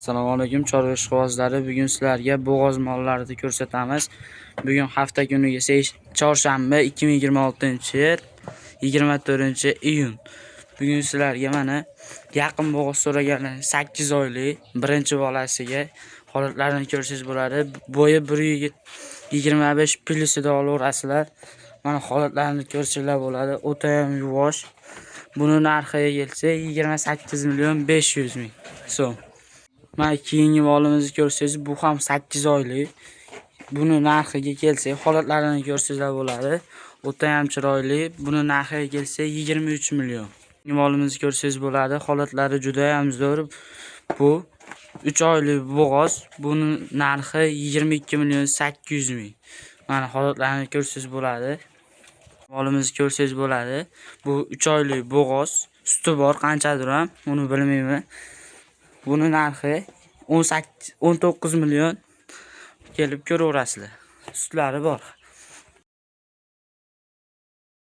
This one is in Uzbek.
Assalomu alaykum chorva ishqibozlari. Bugun sizlarga bo'g'oz mollarini ko'rsatamiz. Bugun hafta kuniga chorshanba 2026-yil 24-iyun. Bugun sizlarga mana yaqin bo'g'oz so'raganlar 8 oylik birinchi bolasiga holatlarini ko'rsangiz bo'ladi. Bo'yi 1.25 plyusida olaverasizlar. Mana holatlarini ko'rsanglar bo'ladi. O'ta ham yuvosh. Buni narxiga kelsa 28.500.000 so'm. Mana keyingi molimizni ko'rsangiz, bu ham 8 oylik. Buni narxiga kelsa, holatlarini ko'rsanglar bo'ladi. O'ta ham chiroyli. Buni narxiga kelsa 23 million. Keyingi molimizni ko'rsangiz bo'ladi. Holatlari juda ham zo'r. Bu 3 oylik bo'g'oz. Buni narxi 22.800.000. Mana holatlarini ko'rsangiz bo'ladi. Molimizni ko'rsangiz bo'ladi. Bu 3 oylik bo'g'oz. Suti bor, qanchadir ham, uni bilmayman. Buni narxi 19 million kelib ko'raverasizlar. Sutlari bor.